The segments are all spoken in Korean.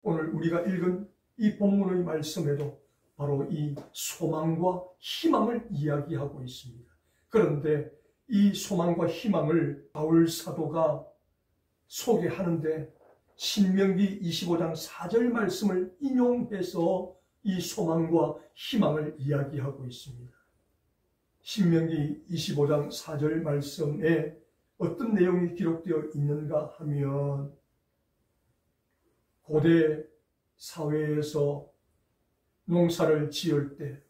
오늘 우리가 읽은 이 본문의 말씀에도 바로 이 소망과 희망을 이야기하고 있습니다. 그런데 이 소망과 희망을 바울 사도가 소개하는데 신명기 25장 4절 말씀을 인용해서 이 소망과 희망을 이야기하고 있습니다. 신명기 25장 4절 말씀에 어떤 내용이 기록되어 있는가 하면 고대 사회에서 농사를 지을 때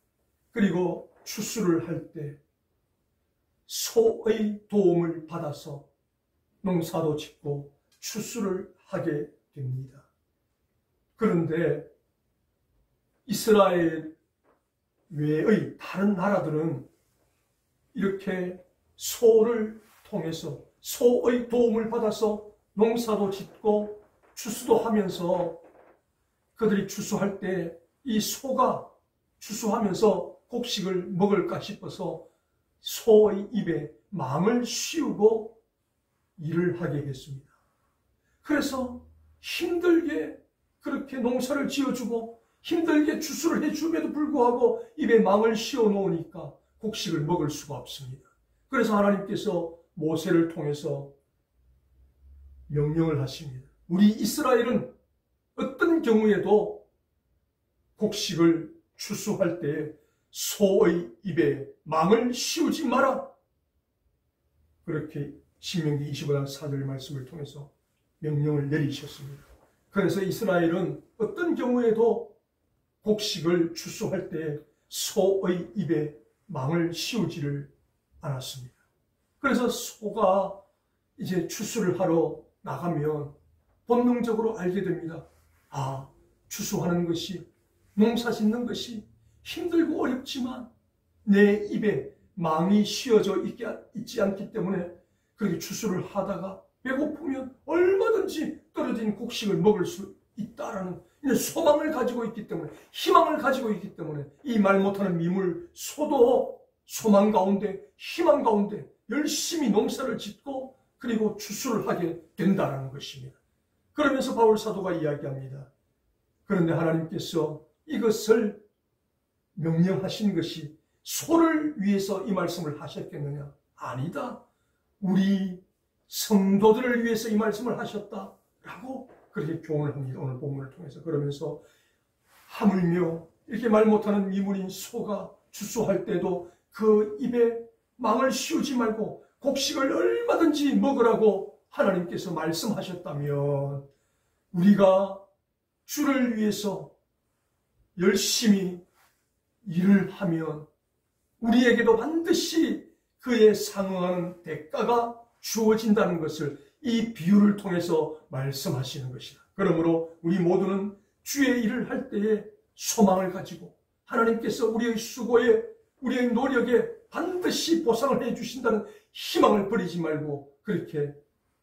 그리고 추수를 할 때 소의 도움을 받아서 농사도 짓고 추수를 하게 됩니다. 그런데 이스라엘 외의 다른 나라들은 이렇게 소를 통해서 소의 도움을 받아서 농사도 짓고 추수도 하면서 그들이 추수할 때 이 소가 추수하면서 곡식을 먹을까 싶어서 소의 입에 망을 씌우고 일을 하게 했습니다. 그래서 힘들게 그렇게 농사를 지어주고 힘들게 추수를 해줌에도 불구하고 입에 망을 씌워 놓으니까 곡식을 먹을 수가 없습니다. 그래서 하나님께서 모세를 통해서 명령을 하십니다. 우리 이스라엘은 어떤 경우에도 곡식을 추수할 때 소의 입에 망을 씌우지 마라. 그렇게 신명기 25장 4절 말씀을 통해서 명령을 내리셨습니다. 그래서 이스라엘은 어떤 경우에도 곡식을 추수할 때 소의 입에 망을 씌우지를 않았습니다. 그래서 소가 이제 추수를 하러 나가면 본능적으로 알게 됩니다. 아, 추수하는 것이, 농사 짓는 것이 힘들고 어렵지만 내 입에 망이 씌어져 있지 않기 때문에 그렇게 추수를 하다가 배고프면 얼마든지 떨어진 곡식을 먹을 수 있다라는 소망을 가지고 있기 때문에, 희망을 가지고 있기 때문에 이 말 못하는 미물 소도 소망 가운데, 희망 가운데 열심히 농사를 짓고 그리고 추수를 하게 된다는 것입니다. 그러면서 바울 사도가 이야기합니다. 그런데 하나님께서 이것을 명령하신 것이 소를 위해서 이 말씀을 하셨겠느냐? 아니다. 우리 성도들을 위해서 이 말씀을 하셨다라고 그렇게 교훈을 합니다. 오늘 본문을 통해서. 그러면서 하물며 이렇게 말 못하는 미물인 소가 추수할 때도 그 입에 망을 씌우지 말고 곡식을 얼마든지 먹으라고 하나님께서 말씀하셨다면 우리가 주를 위해서 열심히 일을 하면 우리에게도 반드시 그에 상응하는 대가가 주어진다는 것을 이 비유를 통해서 말씀하시는 것이다. 그러므로 우리 모두는 주의 일을 할 때에 소망을 가지고 하나님께서 우리의 수고에, 우리의 노력에 반드시 보상을 해주신다는 희망을 버리지 말고 그렇게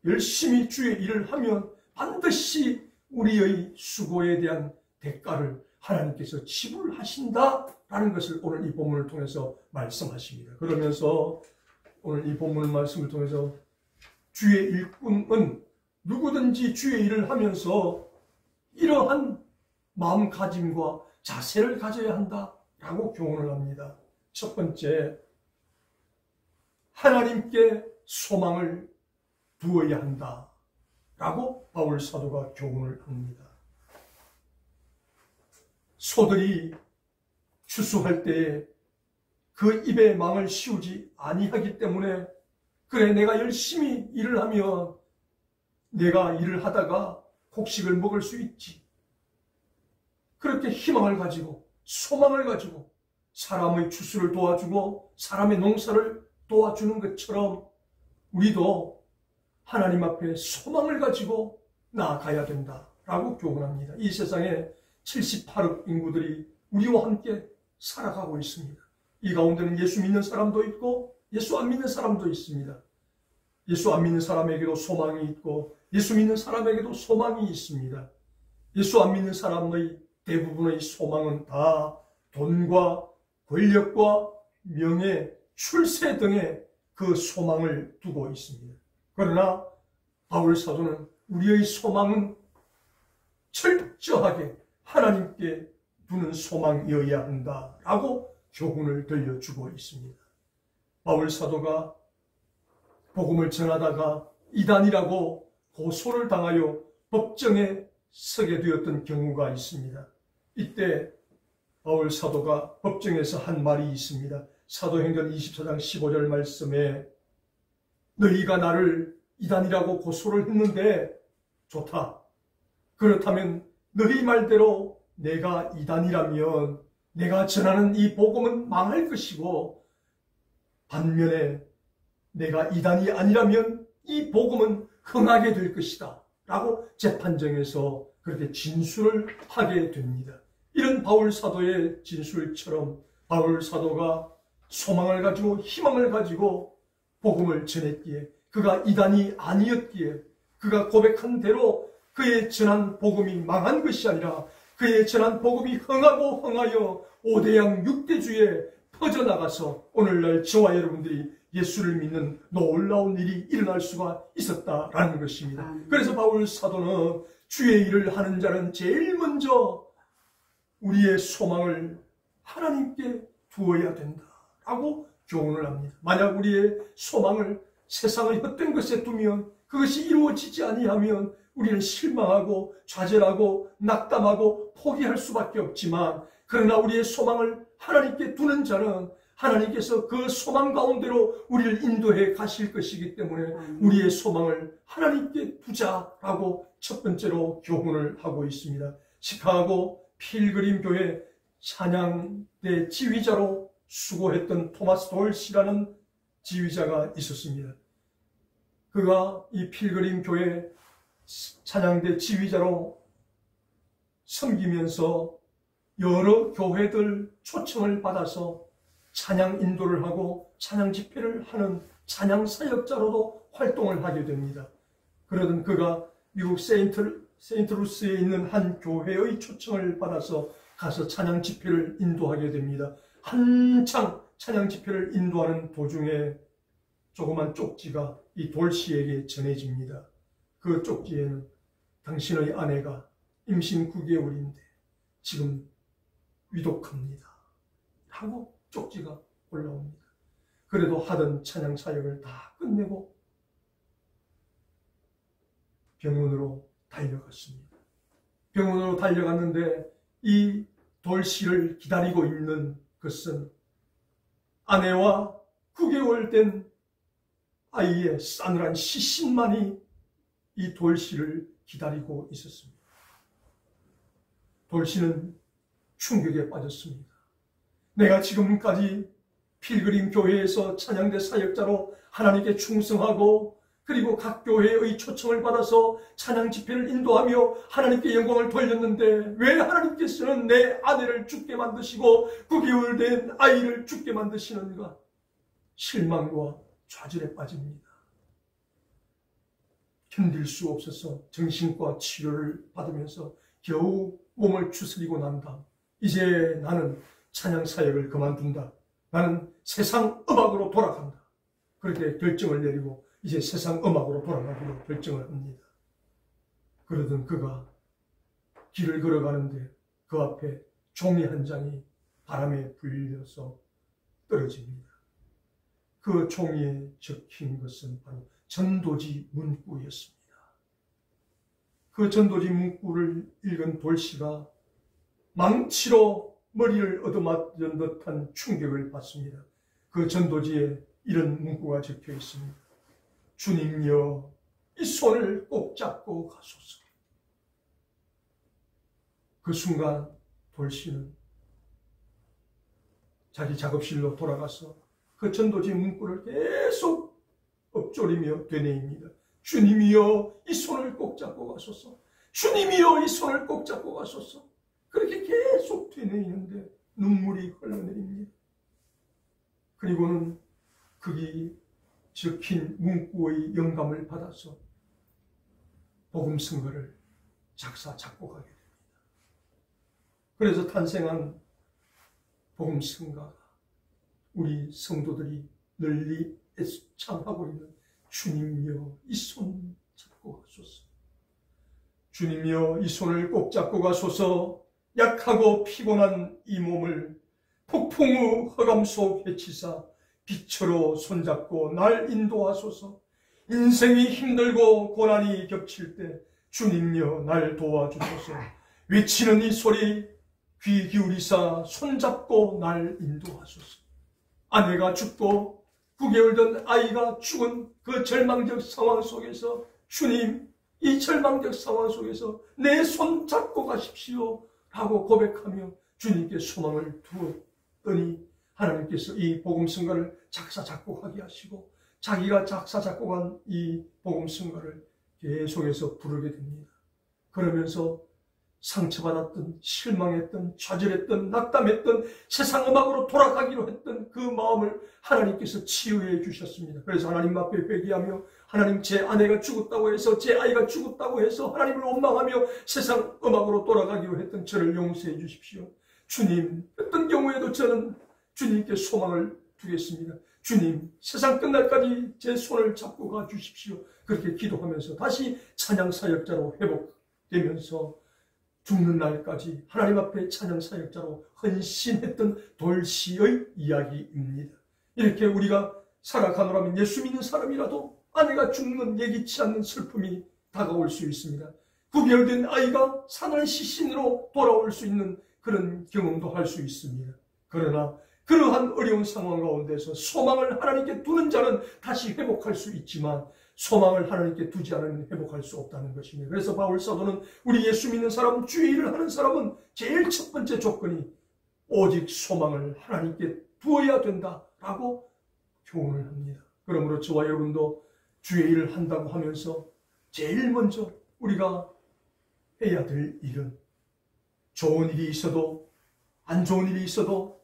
열심히 주의 일을 하면 반드시 우리의 수고에 대한 대가를 하나님께서 지불하신다라는 것을 오늘 이 본문을 통해서 말씀하십니다. 그러면서 오늘 이 본문 말씀을 통해서 주의 일꾼은 누구든지 주의 일을 하면서 이러한 마음가짐과 자세를 가져야 한다라고 교훈을 합니다. 첫 번째, 하나님께 소망을 두어야 한다라고 바울 사도가 교훈을 합니다. 소들이 추수할 때에 그 입에 망을 씌우지 아니하기 때문에 그래, 내가 열심히 일을 하면 내가 일을 하다가 곡식을 먹을 수 있지. 그렇게 희망을 가지고 소망을 가지고 사람의 추수를 도와주고 사람의 농사를 도와주는 것처럼 우리도 하나님 앞에 소망을 가지고 나아가야 된다라고 교훈합니다. 이 세상에 78억 인구들이 우리와 함께 살아가고 있습니다. 이 가운데는 예수 믿는 사람도 있고 예수 안 믿는 사람도 있습니다. 예수 안 믿는 사람에게도 소망이 있고 예수 믿는 사람에게도 소망이 있습니다. 예수 안 믿는 사람의 대부분의 소망은 다 돈과 권력과 명예, 출세 등의 그 소망을 두고 있습니다. 그러나 바울 사도는 우리의 소망은 철저하게 하나님께 두는 소망이어야 한다라고 교훈을 들려주고 있습니다. 바울 사도가 복음을 전하다가 이단이라고 고소를 당하여 법정에 서게 되었던 경우가 있습니다. 이때 바울 사도가 법정에서 한 말이 있습니다. 사도행전 24장 15절 말씀에 너희가 나를 이단이라고 고소를 했는데 좋다. 그렇다면 너희 말대로 내가 이단이라면 내가 전하는 이 복음은 망할 것이고 반면에 내가 이단이 아니라면 이 복음은 흥하게 될 것이다 라고 재판정에서 그렇게 진술을 하게 됩니다. 이런 바울 사도의 진술처럼 바울 사도가 소망을 가지고 희망을 가지고 복음을 전했기에 그가 이단이 아니었기에 그가 고백한 대로 그의 전한 복음이 망한 것이 아니라 그의 전한 복음이 흥하고 흥하여 5대양 6대주에 퍼져나가서 오늘날 저와 여러분들이 예수를 믿는 놀라운 일이 일어날 수가 있었다라는 것입니다. 그래서 바울 사도는 주의 일을 하는 자는 제일 먼저 우리의 소망을 하나님께 두어야 된다라고 교훈을 합니다. 만약 우리의 소망을 세상의 헛된 것에 두면 그것이 이루어지지 아니하면 우리는 실망하고 좌절하고 낙담하고 포기할 수밖에 없지만 그러나 우리의 소망을 하나님께 두는 자는 하나님께서 그 소망 가운데로 우리를 인도해 가실 것이기 때문에 우리의 소망을 하나님께 두자라고 첫 번째로 교훈을 하고 있습니다. 시카고 필그림 교회 찬양대 지휘자로 수고했던 토마스 돌시라는 지휘자가 있었습니다. 그가 이 필그림 교회 찬양대 지휘자로 섬기면서 여러 교회들 초청을 받아서 찬양 인도를 하고 찬양 집회를 하는 찬양 사역자로도 활동을 하게 됩니다. 그러던 그가 미국 세인트루스에 있는 한 교회의 초청을 받아서 가서 찬양 집회를 인도하게 됩니다. 한창 찬양 집회를 인도하는 도중에 조그만 쪽지가 이 돌씨에게 전해집니다. 그 쪽지에는 당신의 아내가 임신 9개월인데 지금 위독합니다 하고 쪽지가 올라옵니다. 그래도 하던 찬양 사역을 다 끝내고 병원으로 달려갔습니다. 병원으로 달려갔는데 이 돌씨를 기다리고 있는 것은 아내와 9개월 된 아이의 싸늘한 시신만이 이 돌씨를 기다리고 있었습니다. 돌씨는 충격에 빠졌습니다. 내가 지금까지 필그림 교회에서 찬양대 사역자로 하나님께 충성하고 그리고 각 교회의 초청을 받아서 찬양 집회를 인도하며 하나님께 영광을 돌렸는데 왜 하나님께서는 내 아내를 죽게 만드시고 9개월 된 아이를 죽게 만드시는가? 실망과 좌절에 빠집니다. 견딜 수 없어서 정신과 치료를 받으면서 겨우 몸을 추스리고 난 다음 이제 나는 찬양 사역을 그만둔다. 나는 세상 음악으로 돌아간다. 그렇게 결정을 내리고 이제 세상 음악으로 돌아가기로 결정을 합니다. 그러던 그가 길을 걸어가는데 그 앞에 종이 한 장이 바람에 불려서 떨어집니다. 그 종이에 적힌 것은 바로 전도지 문구였습니다. 그 전도지 문구를 읽은 돌씨가 망치로 머리를 얻어맞은 듯한 충격을 받습니다. 그 전도지에 이런 문구가 적혀 있습니다. 주님여, 이 손을 꼭 잡고 가소서. 그 순간 돌씨는 자기 작업실로 돌아가서 그 전도지 문구를 계속 엎조리며 되뇌입니다. 주님이여, 이 손을 꼭 잡고 가소서. 주님이여, 이 손을 꼭 잡고 가소서. 그렇게 계속 되뇌이는데 눈물이 흘러내립니다. 그리고는 거기 적힌 문구의 영감을 받아서 복음 선거를 작사 작곡하게 됩니다. 그래서 탄생한 복음 선가가 우리 성도들이 널리 애창하고 있는 주님여, 이 손 잡고 가소서. 주님이여, 이 손을 꼭 잡고 가소서. 약하고 피곤한 이 몸을 폭풍의 흑암 속 헤치사 빛으로 손잡고 날 인도하소서. 인생이 힘들고 고난이 겹칠 때 주님여, 날 도와주소서. 외치는 이 소리 귀 기울이사 손잡고 날 인도하소서. 아내가 죽고 9개월 된 아이가 죽은 그 절망적 상황 속에서 주님, 이 절망적 상황 속에서 내 손 잡고 가십시오 라고 고백하며 주님께 소망을 두었더니 하나님께서 이 복음성가를 작사 작곡하게 하시고 자기가 작사 작곡한 이 복음성가를 계속해서 부르게 됩니다. 그러면서 상처받았던, 실망했던, 좌절했던, 낙담했던, 세상 음악으로 돌아가기로 했던 그 마음을 하나님께서 치유해 주셨습니다. 그래서 하나님 앞에 회개하며, 하나님, 제 아내가 죽었다고 해서, 제 아이가 죽었다고 해서 하나님을 원망하며 세상 음악으로 돌아가기로 했던 저를 용서해 주십시오. 주님, 어떤 경우에도 저는 주님께 소망을 두겠습니다. 주님, 세상 끝날까지 제 손을 잡고 가 주십시오. 그렇게 기도하면서 다시 찬양 사역자로 회복되면서 죽는 날까지 하나님 앞에 찬양 사역자로 헌신했던 돌시의 이야기입니다. 이렇게 우리가 살아가노라면 예수 믿는 사람이라도 아내가 죽는 예기치 않는 슬픔이 다가올 수 있습니다. 9개월 된 아이가 산을 시신으로 돌아올 수 있는 그런 경험도 할 수 있습니다. 그러나 그러한 어려운 상황 가운데서 소망을 하나님께 두는 자는 다시 회복할 수 있지만 소망을 하나님께 두지 않으면 회복할 수 없다는 것입니다. 그래서 바울 사도는 우리 예수 믿는 사람, 주의 일을 하는 사람은 제일 첫 번째 조건이 오직 소망을 하나님께 두어야 된다라고 교훈을 합니다. 그러므로 저와 여러분도 주의 일을 한다고 하면서 제일 먼저 우리가 해야 될 일은 좋은 일이 있어도 안 좋은 일이 있어도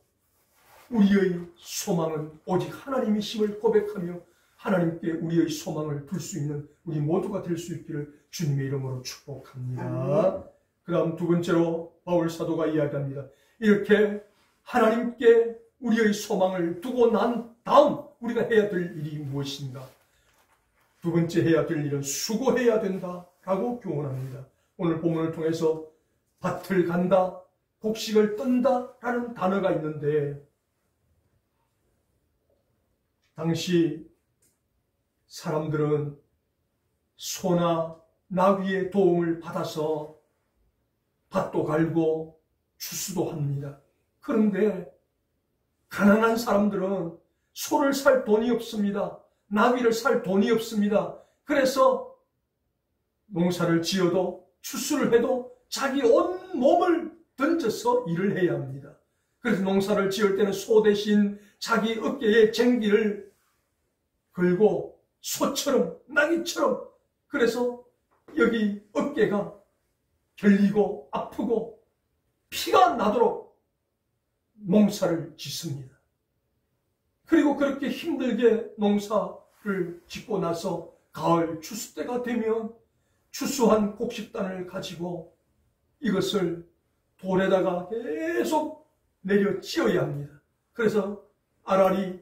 우리의 소망은 오직 하나님이심을 고백하며 하나님께 우리의 소망을 둘 수 있는 우리 모두가 될 수 있기를 주님의 이름으로 축복합니다. 그 다음 두 번째로 바울 사도가 이야기합니다. 이렇게 하나님께 우리의 소망을 두고 난 다음 우리가 해야 될 일이 무엇인가? 두 번째 해야 될 일은 수고해야 된다라고 교훈합니다. 오늘 본문을 통해서 밭을 간다, 곡식을 뜬다라는 단어가 있는데 당시 사람들은 소나 나귀의 도움을 받아서 밭도 갈고 추수도 합니다. 그런데 가난한 사람들은 소를 살 돈이 없습니다. 나귀를 살 돈이 없습니다. 그래서 농사를 지어도 추수를 해도 자기 온 몸을 던져서 일을 해야 합니다. 그래서 농사를 지을 때는 소 대신 자기 어깨에 쟁기를 걸고 소처럼, 나귀처럼, 그래서 여기 어깨가 결리고 아프고 피가 나도록 농사를 짓습니다. 그리고 그렇게 힘들게 농사를 짓고 나서 가을 추수 때가 되면 추수한 곡식단을 가지고 이것을 돌에다가 계속 내려 찧어야 합니다. 그래서 알알이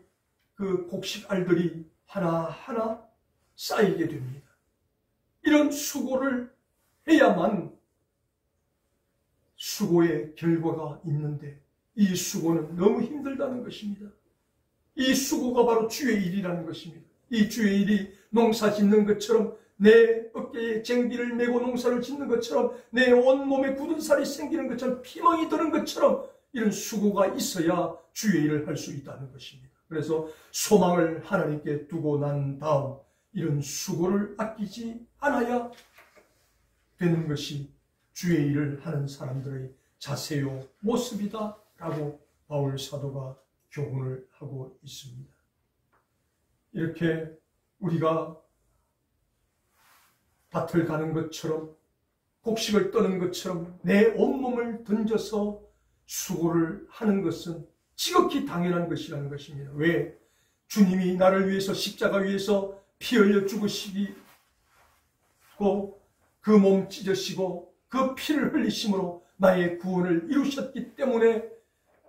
그 곡식 알들이 하나하나 쌓이게 됩니다. 이런 수고를 해야만 수고의 결과가 있는데 이 수고는 너무 힘들다는 것입니다. 이 수고가 바로 주의 일이라는 것입니다. 이 주의 일이 농사 짓는 것처럼 내 어깨에 쟁기를 메고 농사를 짓는 것처럼 내 온몸에 굳은 살이 생기는 것처럼 피멍이 드는 것처럼 이런 수고가 있어야 주의 일을 할 수 있다는 것입니다. 그래서 소망을 하나님께 두고 난 다음 이런 수고를 아끼지 않아야 되는 것이 주의 일을 하는 사람들의 자세요 모습이다 라고 바울 사도가 교훈을 하고 있습니다. 이렇게 우리가 밭을 가는 것처럼 곡식을 떠는 것처럼 내 온몸을 던져서 수고를 하는 것은 지극히 당연한 것이라는 것입니다. 왜? 주님이 나를 위해서 십자가 위에서 피 흘려 죽으시고 그 몸 찢으시고 그 피를 흘리심으로 나의 구원을 이루셨기 때문에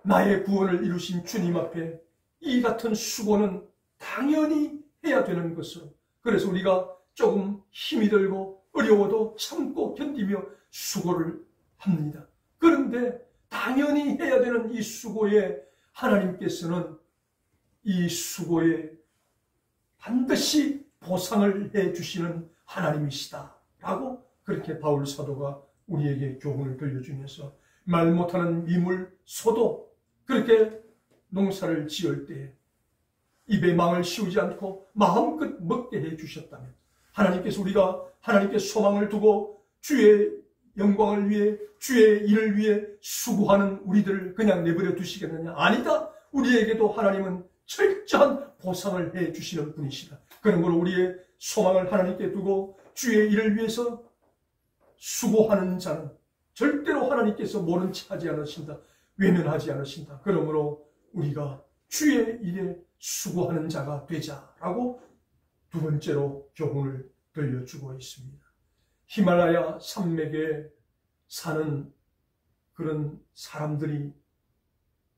나의 구원을 이루신 주님 앞에 이 같은 수고는 당연히 해야 되는 것으로, 그래서 우리가 조금 힘이 들고 어려워도 참고 견디며 수고를 합니다. 그런데 당연히 해야 되는 이 수고에 하나님께서는 이 수고에 반드시 보상을 해주시는 하나님이시다라고 그렇게 바울 사도가 우리에게 교훈을 들려주면서 말 못하는 미물 소도 그렇게 농사를 지을 때 입에 망을 씌우지 않고 마음껏 먹게 해주셨다면 하나님께서 우리가 하나님께 소망을 두고 주의 영광을 위해 주의 일을 위해 수고하는 우리들을 그냥 내버려 두시겠느냐? 아니다. 우리에게도 하나님은 철저한 보상을 해주시는 분이시다. 그러므로 우리의 소망을 하나님께 두고 주의 일을 위해서 수고하는 자는 절대로 하나님께서 모른 체 하지 않으신다. 외면하지 않으신다. 그러므로 우리가 주의 일에 수고하는 자가 되자라고 두 번째로 교훈을 들려주고 있습니다. 히말라야 산맥에 사는 그런 사람들이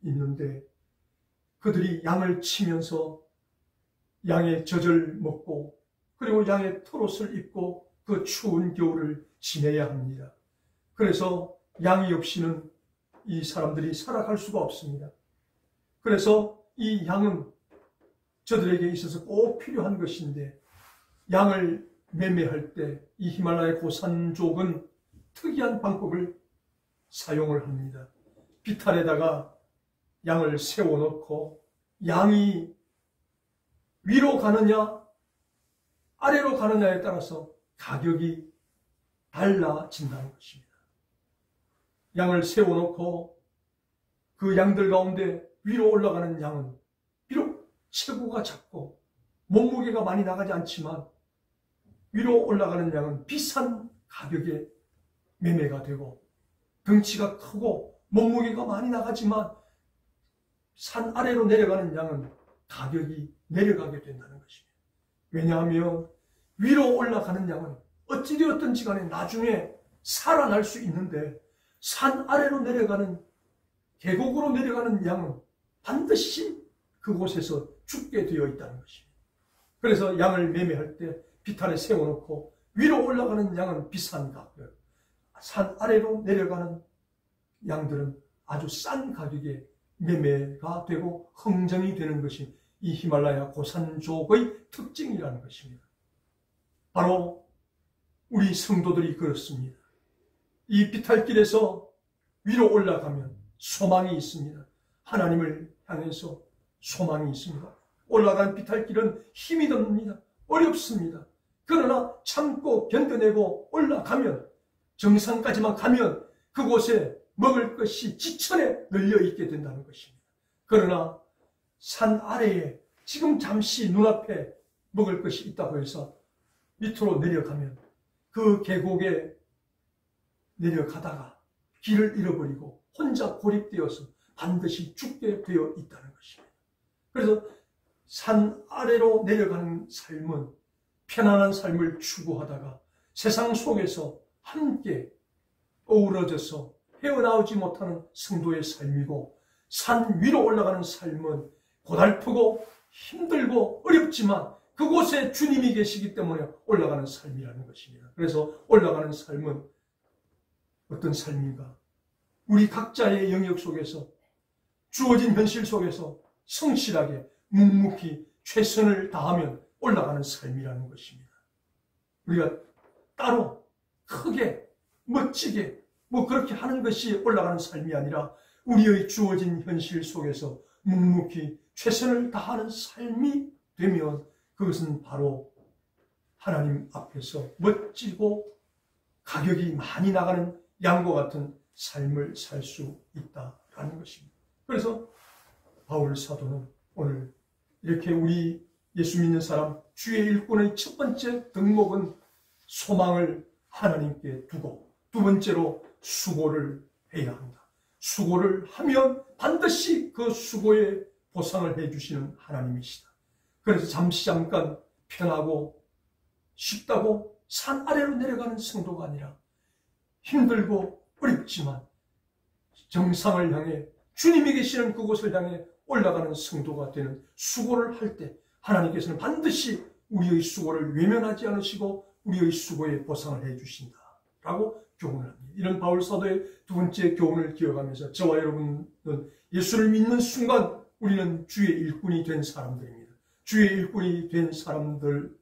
있는데 그들이 양을 치면서 양의 젖을 먹고 그리고 양의 털옷을 입고 그 추운 겨울을 지내야 합니다. 그래서 양이 없이는 이 사람들이 살아갈 수가 없습니다. 그래서 이 양은 저들에게 있어서 꼭 필요한 것인데 양을 매매할 때 이 히말라야 고산족은 특이한 방법을 사용을 합니다. 비탈에다가 양을 세워놓고 양이 위로 가느냐 아래로 가느냐에 따라서 가격이 달라진다는 것입니다. 양을 세워놓고 그 양들 가운데 위로 올라가는 양은 비록 체구가 작고 몸무게가 많이 나가지 않지만 위로 올라가는 양은 비싼 가격에 매매가 되고 덩치가 크고 몸무게가 많이 나가지만 산 아래로 내려가는 양은 가격이 내려가게 된다는 것입니다. 왜냐하면 위로 올라가는 양은 어찌되었든지 간에 나중에 살아날 수 있는데 산 아래로 내려가는 계곡으로 내려가는 양은 반드시 그곳에서 죽게 되어 있다는 것입니다. 그래서 양을 매매할 때 비탈에 세워놓고 위로 올라가는 양은 비싼 가격, 산 아래로 내려가는 양들은 아주 싼 가격에 매매가 되고 흥정이 되는 것이 이 히말라야 고산족의 특징이라는 것입니다. 바로 우리 성도들이 그렇습니다. 이 비탈길에서 위로 올라가면 소망이 있습니다. 하나님을 향해서 소망이 있습니다. 올라간 비탈길은 힘이 듭니다. 어렵습니다. 그러나 참고 견뎌내고 올라가면 정상까지만 가면 그곳에 먹을 것이 지천에 널려있게 된다는 것입니다. 그러나 산 아래에 지금 잠시 눈앞에 먹을 것이 있다고 해서 밑으로 내려가면 그 계곡에 내려가다가 길을 잃어버리고 혼자 고립되어서 반드시 죽게 되어 있다는 것입니다. 그래서 산 아래로 내려가는 삶은 편안한 삶을 추구하다가 세상 속에서 함께 어우러져서 헤어나오지 못하는 성도의 삶이고 산 위로 올라가는 삶은 고달프고 힘들고 어렵지만 그곳에 주님이 계시기 때문에 올라가는 삶이라는 것입니다. 그래서 올라가는 삶은 어떤 삶인가? 우리 각자의 영역 속에서 주어진 현실 속에서 성실하게 묵묵히 최선을 다하면 올라가는 삶이라는 것입니다. 우리가 따로 크게 멋지게 그렇게 하는 것이 올라가는 삶이 아니라 우리의 주어진 현실 속에서 묵묵히 최선을 다하는 삶이 되면 그것은 바로 하나님 앞에서 멋지고 가격이 많이 나가는 양과 같은 삶을 살 수 있다라는 것입니다. 그래서 바울 사도는 오늘 이렇게 우리 예수 믿는 사람 주의 일꾼의 첫 번째 덕목은 소망을 하나님께 두고 두 번째로 수고를 해야 한다. 수고를 하면 반드시 그 수고에 보상을 해주시는 하나님이시다. 그래서 잠깐 편하고 쉽다고 산 아래로 내려가는 성도가 아니라 힘들고 어렵지만 정상을 향해 주님이 계시는 그곳을 향해 올라가는 성도가 되는 수고를 할 때 하나님께서는 반드시 우리의 수고를 외면하지 않으시고 우리의 수고에 보상을 해주신다 라고 교훈을 합니다. 이런 바울 사도의 두 번째 교훈을 기억하면서 저와 여러분은 예수를 믿는 순간 우리는 주의 일꾼이 된 사람들입니다. 주의 일꾼이 된 사람들은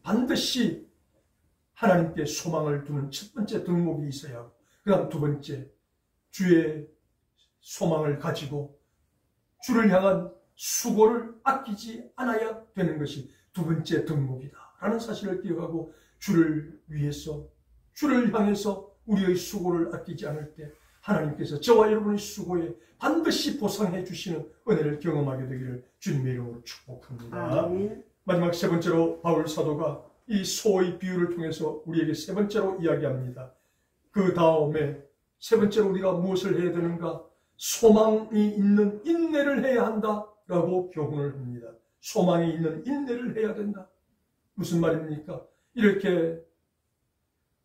반드시 하나님께 소망을 두는 첫 번째 덕목이 있어야 하고, 그 다음 두 번째, 주의 소망을 가지고 주를 향한 수고를 아끼지 않아야 되는 것이 두 번째 덕목이다 라는 사실을 기억하고, 주를 위해서, 주를 향해서 우리의 수고를 아끼지 않을 때 하나님께서 저와 여러분의 수고에 반드시 보상해 주시는 은혜를 경험하게 되기를 주님의 이름으로 축복합니다. 마지막 세 번째로 바울 사도가 이 소의 비유를 통해서 우리에게 세 번째로 이야기합니다. 그 다음에 세 번째로 우리가 무엇을 해야 되는가? 소망이 있는 인내를 해야 한다라고 교훈을 합니다. 소망이 있는 인내를 해야 된다. 무슨 말입니까? 이렇게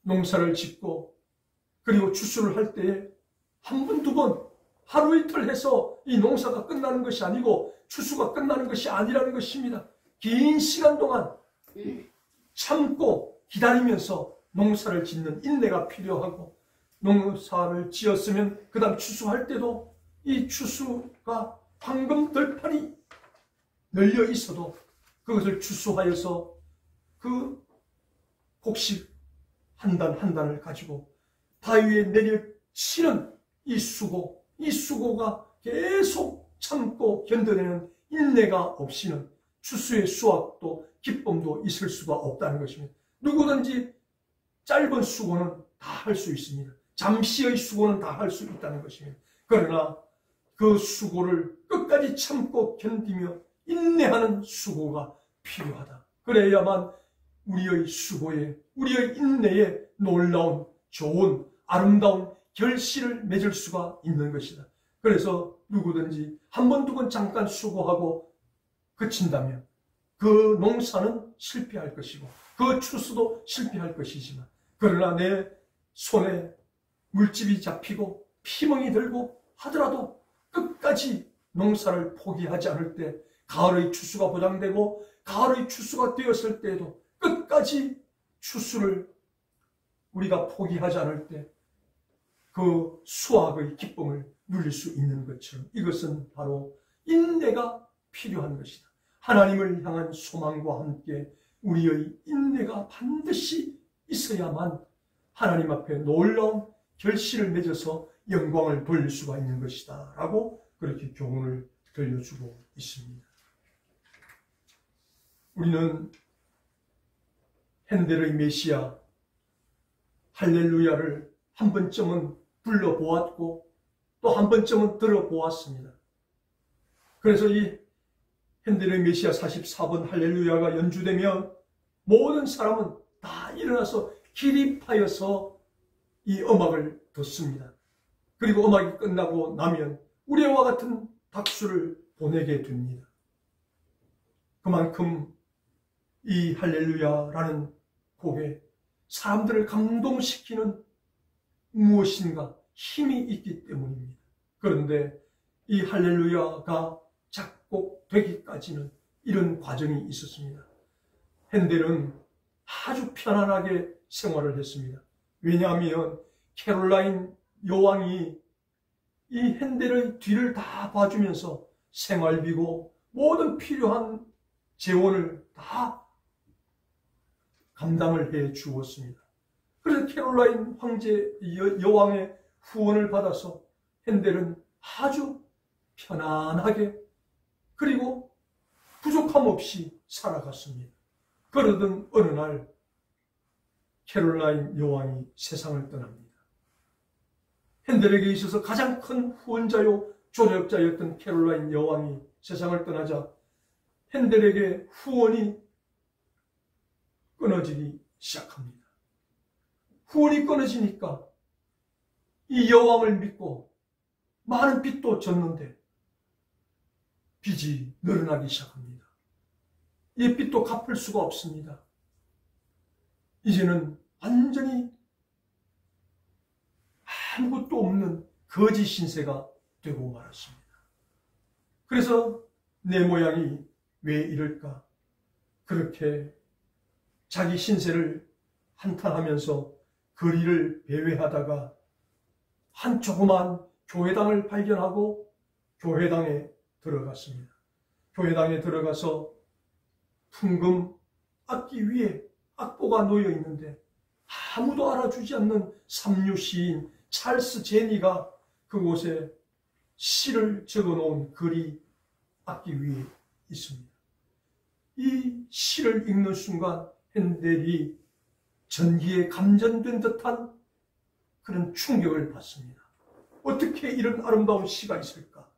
농사를 짓고 그리고 추수를 할 때에 한 번, 두 번, 하루 이틀 해서 이 농사가 끝나는 것이 아니고 추수가 끝나는 것이 아니라는 것입니다. 긴 시간 동안 참고 기다리면서 농사를 짓는 인내가 필요하고, 농사를 지었으면 그 다음 추수할 때도 이 추수가 황금 들판이 널려 있어도 그것을 추수하여서 그 곡식 한 단 한 단을 가지고 바위에 내려치는 이 수고가 계속 참고 견뎌내는 인내가 없이는 추수의 수확도 기쁨도 있을 수가 없다는 것입니다. 누구든지 짧은 수고는 다 할 수 있습니다. 잠시의 수고는 다 할 수 있다는 것입니다. 그러나 그 수고를 끝까지 참고 견디며 인내하는 수고가 필요하다. 그래야만 우리의 수고에, 우리의 인내에 놀라운, 좋은, 아름다운 결실을 맺을 수가 있는 것이다. 그래서 누구든지 한 번, 두 번 잠깐 수고하고 그친다면 그 농사는 실패할 것이고 그 추수도 실패할 것이지만, 그러나 내 손에 물집이 잡히고 피멍이 들고 하더라도 끝까지 농사를 포기하지 않을 때, 가을의 추수가 보장되고 가을의 추수가 되었을 때에도 끝까지 추수를 우리가 포기하지 않을 때 그 수확의 기쁨을 누릴 수 있는 것처럼 이것은 바로 인내가 필요한 것이다. 하나님을 향한 소망과 함께 우리의 인내가 반드시 있어야만 하나님 앞에 놀라운 결실을 맺어서 영광을 돌릴 수가 있는 것이다 라고 그렇게 교훈을 들려주고 있습니다. 우리는 핸델의 메시아 할렐루야를 한 번쯤은 불러보았고 또 한 번쯤은 들어보았습니다. 그래서 이 핸델의 메시아 44번 할렐루야가 연주되면 모든 사람은 다 일어나서 기립하여서 이 음악을 듣습니다. 그리고 음악이 끝나고 나면 우레와 같은 박수를 보내게 됩니다. 그만큼 이 할렐루야라는 곡에 사람들을 감동시키는 무엇인가 힘이 있기 때문입니다. 그런데 이 할렐루야가 작곡되기까지는 이런 과정이 있었습니다. 핸델은 아주 편안하게 생활을 했습니다. 왜냐하면 캐롤라인 여왕이 이 핸델의 뒤를 다 봐주면서 생활비고 모든 필요한 재원을 다 감당을 해 주었습니다. 그래서 캐롤라인 황제 여왕의 후원을 받아서 핸델은 아주 편안하게 그리고 부족함 없이 살아갔습니다. 그러던 어느 날 캐롤라인 여왕이 세상을 떠납니다. 핸델에게 있어서 가장 큰 후원자요 조력자였던 캐롤라인 여왕이 세상을 떠나자 핸델에게 후원이 끊어지기 시작합니다. 후원이 끊어지니까 이 여왕을 믿고 많은 빚도 졌는데 빚이 늘어나기 시작합니다. 이 빚도 갚을 수가 없습니다. 이제는 완전히 아무것도 없는 거지 신세가 되고 말았습니다. 그래서 내 모양이 왜 이럴까? 그렇게 자기 신세를 한탄하면서 거리를 배회하다가 한 조그만 교회당을 발견하고 교회당에 들어갔습니다. 교회당에 들어가서 풍금 악기 위에 악보가 놓여 있는데 아무도 알아주지 않는 삼류 시인 찰스 제니가 그곳에 시를 적어놓은 글이 악기 위에 있습니다. 이 시를 읽는 순간 핸델이 전기에 감전된 듯한 그런 충격을 받습니다. 어떻게 이런 아름다운 시가 있을까?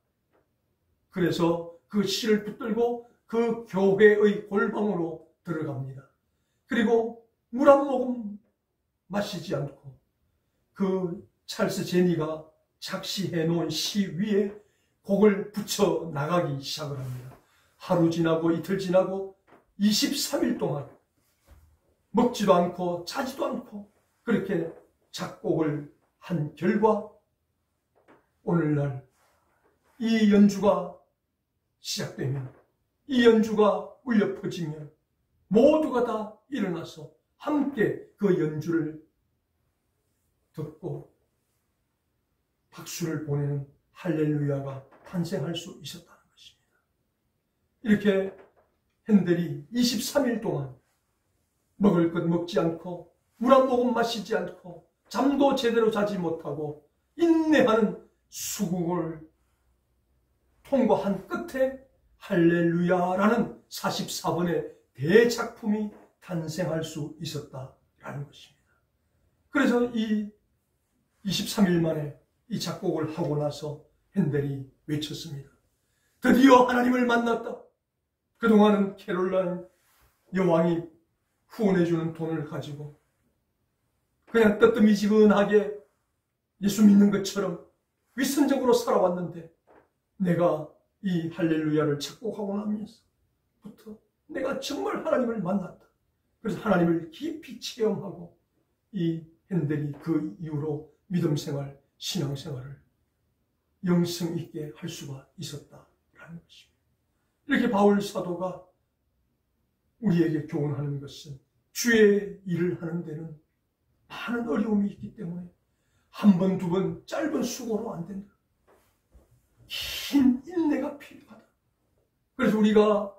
그래서 그 시를 붙들고 그 교회의 골방으로 들어갑니다. 그리고 물 한 모금 마시지 않고 그 찰스 제니가 작시해 놓은 시 위에 곡을 붙여 나가기 시작을 합니다. 하루 지나고 이틀 지나고 23일 동안 먹지도 않고 자지도 않고 그렇게 작곡을 한 결과 오늘날 이 연주가 시작되면, 이 연주가 울려 퍼지면 모두가 다 일어나서 함께 그 연주를 듣고 박수를 보내는 할렐루야가 탄생할 수 있었다는 것입니다. 이렇게 핸델이 23일 동안 먹을 것 먹지 않고 물 한 모금 마시지 않고 잠도 제대로 자지 못하고 인내하는 수국을 통과한 끝에 할렐루야라는 44번의 대작품이 탄생할 수 있었다라는 것입니다. 그래서 이 23일 만에 이 작곡을 하고 나서 핸델이 외쳤습니다. 드디어 하나님을 만났다. 그동안은 캐롤라인 여왕이 후원해주는 돈을 가지고 그냥 뜨뜻미지근하게 예수 믿는 것처럼 위선적으로 살아왔는데 내가 이 할렐루야를 작곡하고 나면서부터 내가 정말 하나님을 만났다. 그래서 하나님을 깊이 체험하고 이 핸델이 그 이후로 믿음생활, 신앙생활을 영성 있게 할 수가 있었다라는 것입니다. 이렇게 바울 사도가 우리에게 교훈하는 것은 주의 일을 하는 데는 많은 어려움이 있기 때문에 한 번, 두 번 짧은 수고로 안 된다. 긴 인내가 필요하다. 그래서 우리가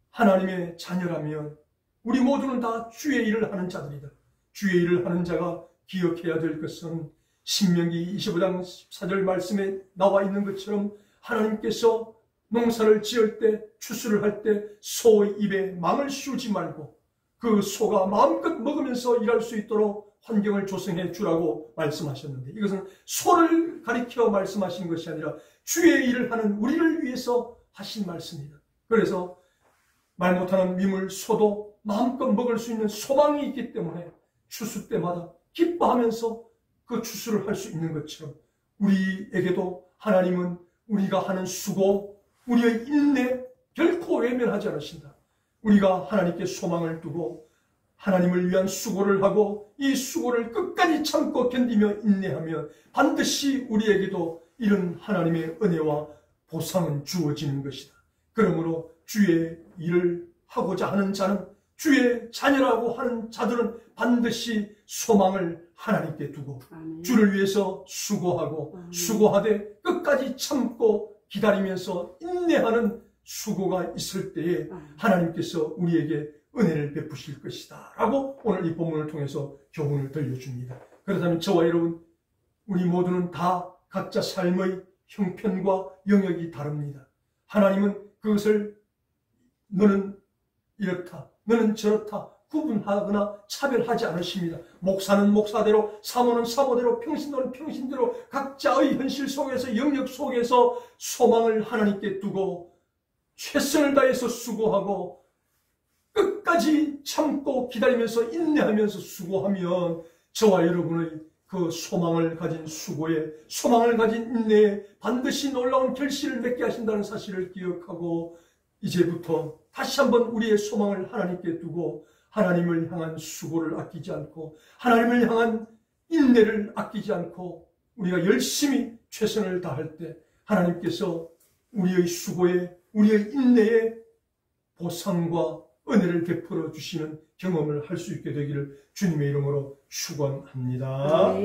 하나님의 자녀라면 우리 모두는 다 주의 일을 하는 자들이다. 주의 일을 하는 자가 기억해야 될 것은 신명기 25장 14절 말씀에 나와 있는 것처럼 하나님께서 농사를 지을 때, 추수를 할 때 소의 입에 망을 씌우지 말고 그 소가 마음껏 먹으면서 일할 수 있도록 환경을 조성해 주라고 말씀하셨는데, 이것은 소를 가리켜 말씀하신 것이 아니라 주의 일을 하는 우리를 위해서 하신 말씀입니다. 그래서 말 못하는 미물 소도 마음껏 먹을 수 있는 소망이 있기 때문에 추수 때마다 기뻐하면서 그 추수를 할 수 있는 것처럼 우리에게도 하나님은 우리가 하는 수고, 우리의 인내 결코 외면하지 않으신다. 우리가 하나님께 소망을 두고 하나님을 위한 수고를 하고 이 수고를 끝까지 참고 견디며 인내하며 반드시 우리에게도 이런 하나님의 은혜와 보상은 주어지는 것이다. 그러므로 주의 일을 하고자 하는 자는, 주의 자녀라고 하는 자들은 반드시 소망을 하나님께 두고 주를 위해서 수고하고 수고하되 끝까지 참고 기다리면서 인내하는 수고가 있을 때에 하나님께서 우리에게 은혜를 베푸실 것이다 라고 오늘 이 본문을 통해서 교훈을 들려줍니다. 그렇다면 저와 여러분, 우리 모두는 다 각자 삶의 형편과 영역이 다릅니다. 하나님은 그것을 너는 이렇다, 너는 저렇다 구분하거나 차별하지 않으십니다. 목사는 목사대로, 사모는 사모대로, 평신도는 평신대로 각자의 현실 속에서, 영역 속에서 소망을 하나님께 두고 최선을 다해서 수고하고 끝까지 참고 기다리면서 인내하면서 수고하면 저와 여러분의 그 소망을 가진 수고에, 소망을 가진 인내에 반드시 놀라운 결실을 맺게 하신다는 사실을 기억하고 이제부터 다시 한번 우리의 소망을 하나님께 두고 하나님을 향한 수고를 아끼지 않고 하나님을 향한 인내를 아끼지 않고 우리가 열심히 최선을 다할 때 하나님께서 우리의 수고에, 우리의 인내에 보상과 은혜를 베풀어 주시는 경험을 할 수 있게 되기를 주님의 이름으로 축원합니다.